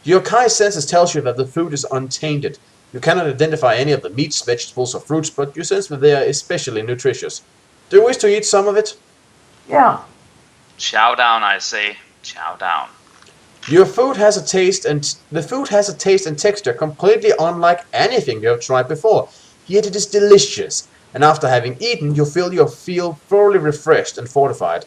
Your Kai senses tells you that the food is untainted. You cannot identify any of the meats, vegetables, or fruits, but you sense that they are especially nutritious. Do you wish to eat some of it? Yeah. Chow down, I say. Chow down. Your food has a taste and the food has a taste and texture completely unlike anything you have tried before. Yet it is delicious, and after having eaten, you feel thoroughly refreshed and fortified.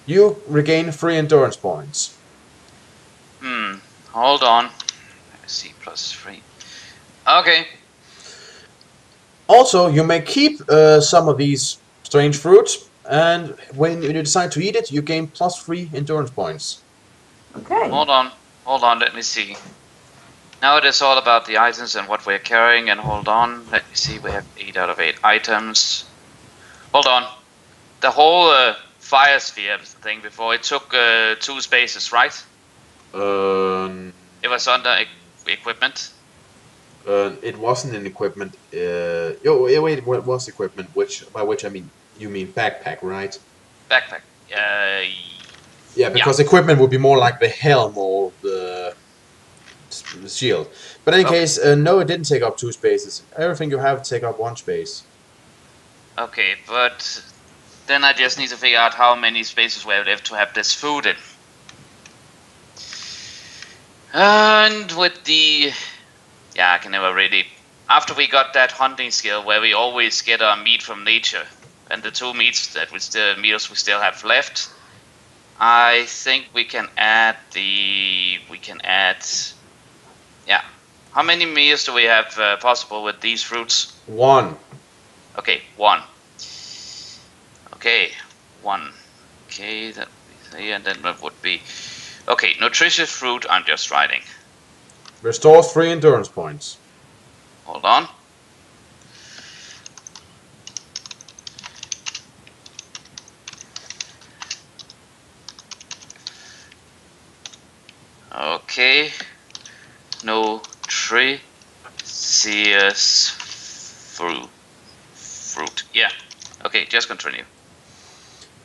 You regain 3 endurance points. Hold on. C plus 3. Okay. Also, you may keep some of these strange fruits, and when you decide to eat it, you gain plus 3 endurance points. Okay. Hold on, let me see. Now it is all about the items and what we're carrying, and hold on, let me see, we have 8 out of 8 items. Hold on. The whole fire sphere thing before, it took 2 spaces, right? It was under equipment. It wasn't in equipment. Wait, it was equipment, by which I mean, you mean backpack, right? Backpack. Yeah, because equipment would be more like the helm or the shield. But in any case, no, it didn't take up 2 spaces. Everything you have take up 1 space. Okay, but then I just need to figure out how many spaces we have to have this food in. And with the... Yeah, I can never really... After we got that hunting skill where we always get our meat from nature, and the 2 meals we still have left, I think we can add yeah. How many meals do we have possible with these fruits? 1. Okay, 1. Okay, 1. Okay, that would be, and then that would be... Okay, nutritious fruit, I'm just writing. Restores 3 endurance points. Hold on. Okay. Nutritious fruit. Yeah. Okay, just continue.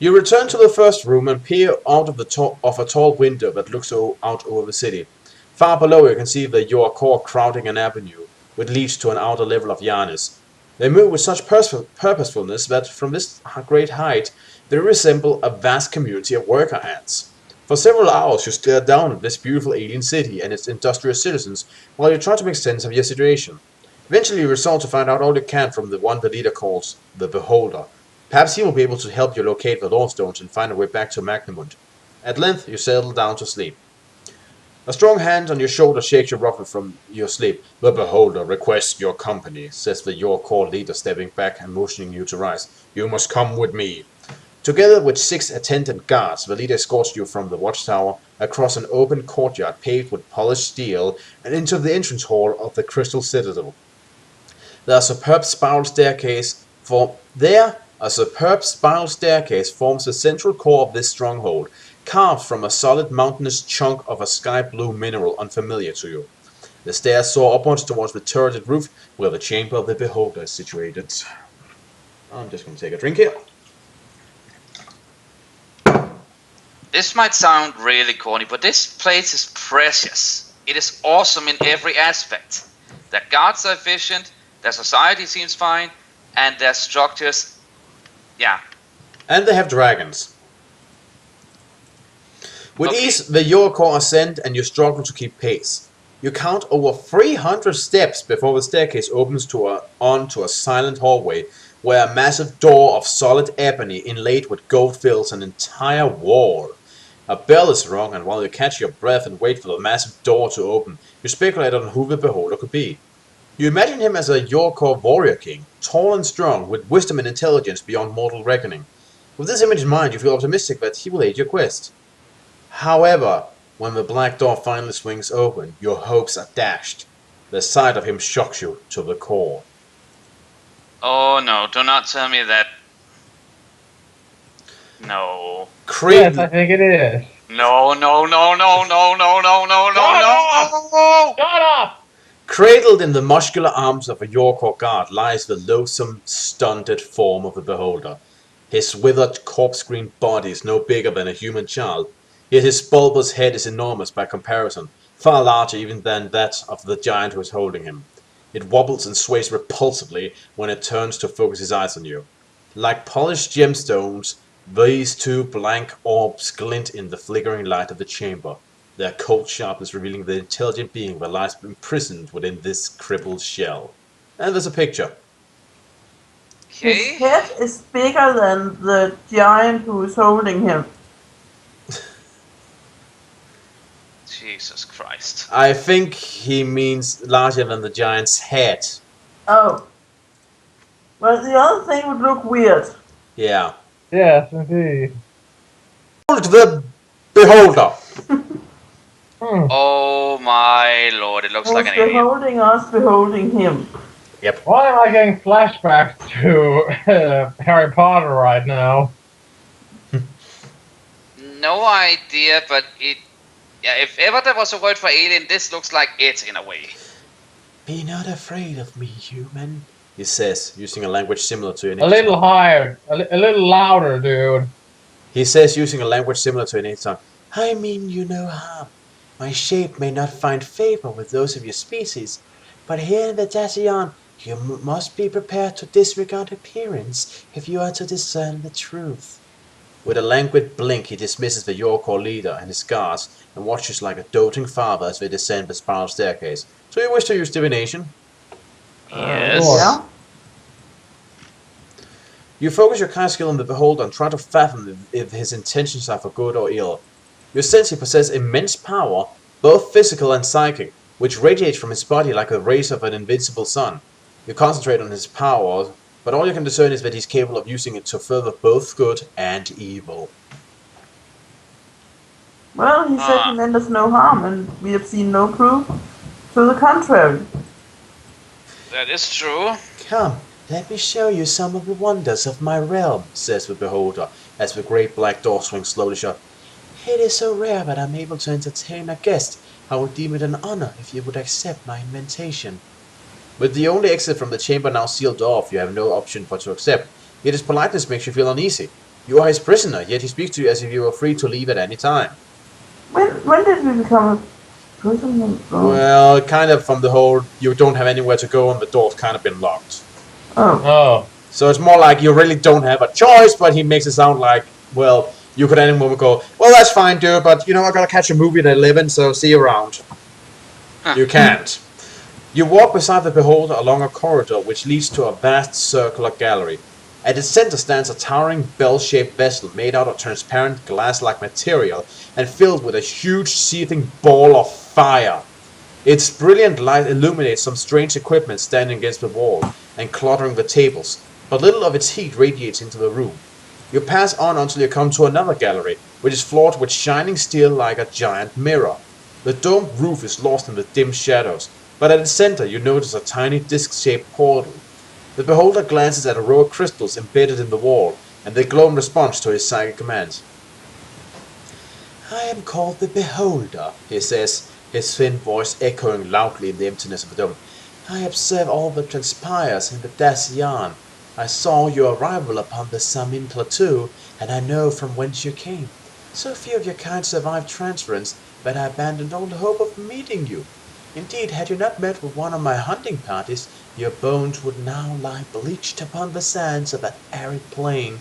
You return to the first room and peer out of a tall window that looks out over the city. Far below you can see the Yorkor crowding an avenue, which leads to an outer level of Yarnis. They move with such purposefulness that from this great height they resemble a vast community of worker ants. For several hours you stare down at this beautiful alien city and its industrious citizens while you try to make sense of your situation. Eventually you resolve to find out all you can from the one the leader calls the Beholder. Perhaps he will be able to help you locate the Lordstones and find a way back to Magnamund. At length you settle down to sleep. A strong hand on your shoulder shakes you roughly from your sleep. The Beholder requests your company, says the Yorkor leader, stepping back and motioning you to rise. You must come with me. Together with 6 attendant guards, the leader escorts you from the watchtower across an open courtyard paved with polished steel and into the entrance hall of the Crystal Citadel. A superb spiral staircase forms the central core of this stronghold, carved from a solid mountainous chunk of a sky-blue mineral unfamiliar to you. The stairs soar upwards towards the turreted roof, where the Chamber of the Beholder is situated. I'm just going to take a drink here. This might sound really corny, but this place is precious. It is awesome in every aspect. The guards are efficient, their society seems fine, and their structures, yeah. And they have dragons. With ease, the Yorkor ascend and you struggle to keep pace. You count over 300 steps before the staircase opens onto a silent hallway where a massive door of solid ebony inlaid with gold fills an entire wall. A bell is rung, and while you catch your breath and wait for the massive door to open, you speculate on who the Beholder could be. You imagine him as a Yorkor warrior king, tall and strong, with wisdom and intelligence beyond mortal reckoning. With this image in mind, you feel optimistic that he will aid your quest. However, when the black door finally swings open, your hopes are dashed. The sight of him shocks you to the core. Oh no, do not tell me that. No. Yes, I think it is. No. Shut up! Cradled in the muscular arms of a Yorkor guard lies the loathsome, stunted form of the Beholder. His withered, corpse-green body is no bigger than a human child, Yet his bulbous head is enormous by comparison, far larger even than that of the giant who is holding him. It wobbles and sways repulsively when it turns to focus his eyes on you. Like polished gemstones, these two blank orbs glint in the flickering light of the chamber, their cold sharpness revealing the intelligent being that lies imprisoned within this crippled shell. And there's a picture. His Okay. head is bigger than the giant who is holding him. Jesus Christ. I think he means larger than the giant's head. Oh. Well, the other thing would look weird. Yeah. Yes, indeed. Behold the beholder! Hmm. Oh my lord, it looks like Who's an alien. beholding us, beholding him. Why am I getting flashbacks to Harry Potter right now? No idea, but it... Yeah, if ever there was a word for alien, this looks like it in a way. Be not afraid of me, human, he says, using a language similar to an A little higher, a little louder, dude. He says, using a language similar to an native tongue, I mean you no harm. My shape may not find favor with those of your species, but here in the Dacian, you must be prepared to disregard appearance if you are to discern the truth. With a languid blink, he dismisses the Yorkor leader and his guards and watches like a doting father as they descend the spiral staircase. So you wish to use divination? Yes. Yeah. You focus your kind skill on the beholder and try to fathom if his intentions are for good or ill. You sense he possesses immense power, both physical and psychic, which radiates from his body like the rays of an invincible sun. You concentrate on his power, but all you can discern is that he's capable of using it to further both good and evil. Well, he said he meant us no harm, and we have seen no proof to the contrary. That is true. Come, let me show you some of the wonders of my realm, says the beholder, as the great black door swings slowly shut. It is so rare that I'm able to entertain a guest. I would deem it an honor if you would accept my invitation. With the only exit from the chamber now sealed off, you have no option but to accept. Yet his politeness makes you feel uneasy. You are his prisoner, yet he speaks to you as if you were free to leave at any time. When did we become a prisoner? Oh. Well, kind of from the whole, you don't have anywhere to go and the door's kind of been locked. Oh. Oh. So it's more like you really don't have a choice, but he makes it sound like, well, you could at any moment go, well, that's fine, dude, but you know, I gotta catch a movie at 11, so see you around. You can't. You walk beside the beholder along a corridor which leads to a vast circular gallery. At its center stands a towering bell-shaped vessel made out of transparent glass-like material and filled with a huge seething ball of fire. Its brilliant light illuminates some strange equipment standing against the wall and cluttering the tables, but little of its heat radiates into the room. You pass on until you come to another gallery, which is floored with shining steel like a giant mirror. The domed roof is lost in the dim shadows, but at its center you notice a tiny disc-shaped portal. The beholder glances at a row of crystals embedded in the wall, and they glow in response to his psychic commands. I am called the Beholder, he says, his thin voice echoing loudly in the emptiness of the dome. I observe all that transpires in the Dacian. I saw your arrival upon the Samin Plateau, and I know from whence you came. So few of your kind survived transference that I abandoned all hope of meeting you. Indeed, had you not met with one of my hunting parties, your bones would now lie bleached upon the sands of that arid plain.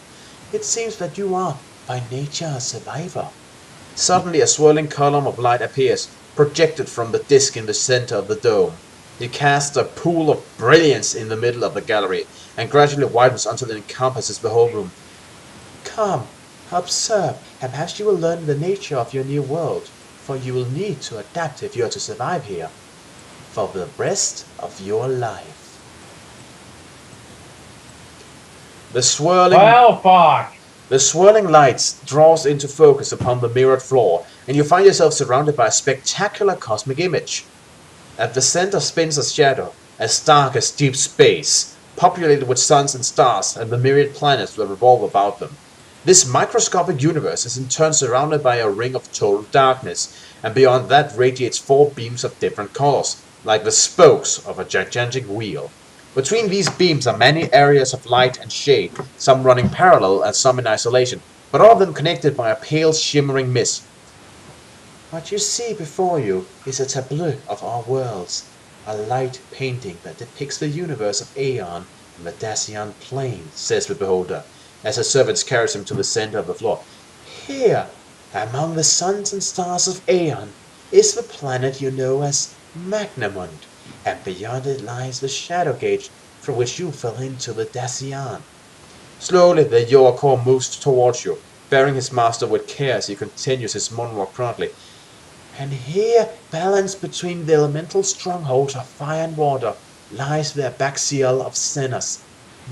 It seems that you are, by nature, a survivor. Suddenly a swirling column of light appears, projected from the disc in the center of the dome. It casts a pool of brilliance in the middle of the gallery, and gradually widens until it encompasses the whole room. Come, observe, and perhaps you will learn the nature of your new world, for you will need to adapt if you are to survive here, for the rest of your life. The swirling Well, fuck. The swirling lights draws into focus upon the mirrored floor, and you find yourself surrounded by a spectacular cosmic image. At the center spins a shadow, as dark as deep space, populated with suns and stars and the myriad planets that revolve about them. This microscopic universe is in turn surrounded by a ring of total darkness, and beyond that radiates four beams of different colors, like the spokes of a gigantic wheel. Between these beams are many areas of light and shade, some running parallel and some in isolation, but all of them connected by a pale shimmering mist. What you see before you is a tableau of our worlds, a light painting that depicts the universe of Aeon and the Dacian plane, says the beholder, as the servants carries him to the center of the floor. Here, among the suns and stars of Aeon, is the planet you know as Magnamund, and beyond it lies the Shadow Gate through which you fell into the Dacian. Slowly, the Yoakor moves towards you, bearing his master with care as he continues his monologue proudly. And here, balanced between the elemental strongholds of fire and water, lies the Abaxial of Xenos.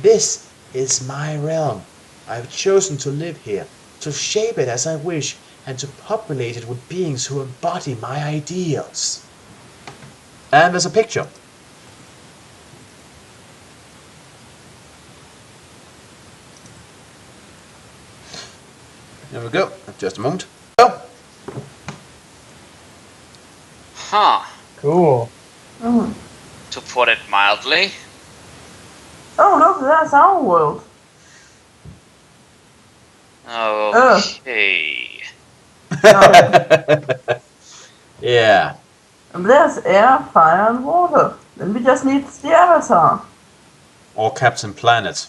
This is my realm. I have chosen to live here, to shape it as I wish, and to populate it with beings who embody my ideals. And there's a picture. There we go. Just a moment. Oh. Huh. Cool. Mhm. To put it mildly. Oh, look, that's our world. Okay. Yeah. And there's air, fire, and water. Then we just need the avatar. Or Captain Planet.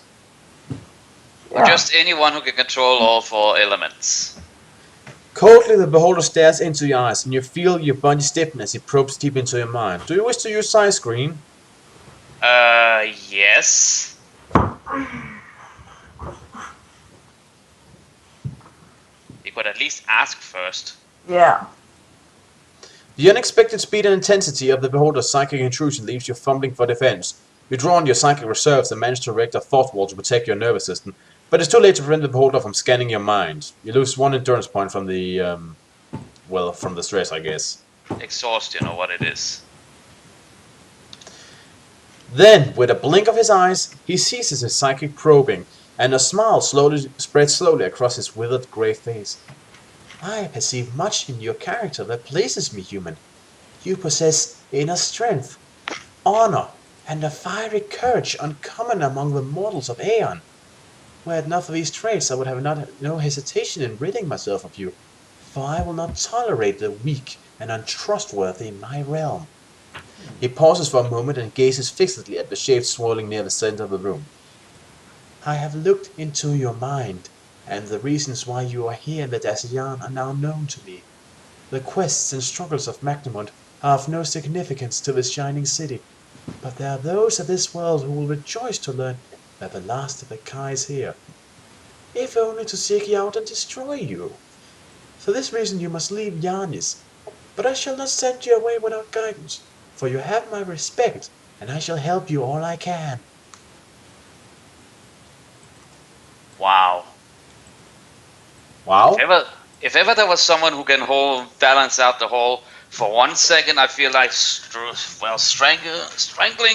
Or just anyone who can control all 4 elements. Coldly, the beholder stares into your eyes, and you feel your body stiffen as he probes deep into your mind. Do you wish to use side screen? Yes. You could at least ask first. Yeah. The unexpected speed and intensity of the beholder's psychic intrusion leaves you fumbling for defense. You draw on your psychic reserves and manage to erect a thought wall to protect your nervous system, but it's too late to prevent the beholder from scanning your mind. You lose 1 endurance point from the, from the stress, I guess. Exhaustion or what it is. Then, with a blink of his eyes, he ceases his psychic probing, and a smile spreads slowly across his withered grey face. I perceive much in your character that pleases me, human. You possess inner strength, honor, and a fiery courage uncommon among the mortals of Aeon. Were it not for these traits, I would have no hesitation in ridding myself of you, for I will not tolerate the weak and untrustworthy in my realm. He pauses for a moment and gazes fixedly at the shade swirling near the center of the room. I have looked into your mind, and the reasons why you are here in the Dacian are now known to me. The quests and struggles of Magnamund are of no significance to this shining city, but there are those of this world who will rejoice to learn that the last of the Kai is here, if only to seek you out and destroy you. For this reason you must leave Yanis, but I shall not send you away without guidance, for you have my respect, and I shall help you all I can. Wow. Wow. If ever there was someone who can balance out the whole, for 1 second I feel like strangling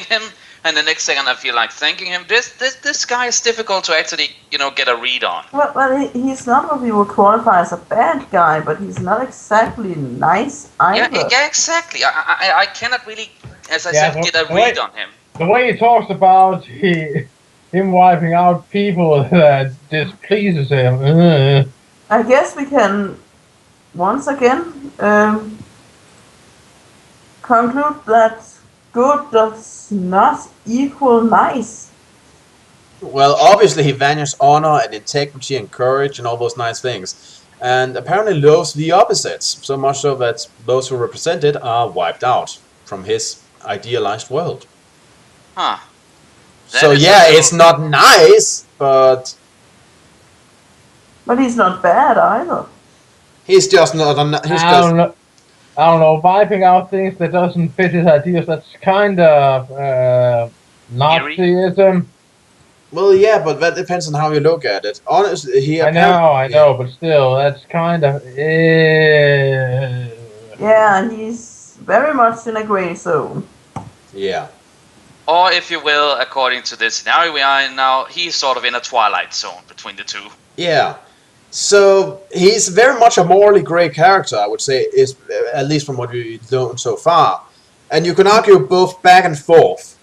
him, and the next second I feel like thanking him. This guy is difficult to actually, get a read on. Well, he's not what we would qualify as a bad guy, but he's not exactly nice either. Yeah, exactly. I cannot really, as I said, get a read on him. The way he talks about him wiping out people that displeases him. I guess we can once again conclude that good does not equal nice. Well, obviously he values honor and integrity and courage and all those nice things, and apparently loathes the opposites, so much so that those who represent it are wiped out from his idealized world. Huh. So yeah, it's not nice, but he's not bad either. he's just not. I don't know. Wiping out things that doesn't fit his ideas. That's kind of Nazism. Well, yeah, but that depends on how you look at it. Honestly, I know, but still, that's kind of. Yeah, he's very much in a gray zone. Yeah. Or, if you will, according to this scenario we are in now, he's sort of in a twilight zone between the two. Yeah. So he's very much a morally grey character, I would say, at least from what we've known so far. And you can argue both back and forth.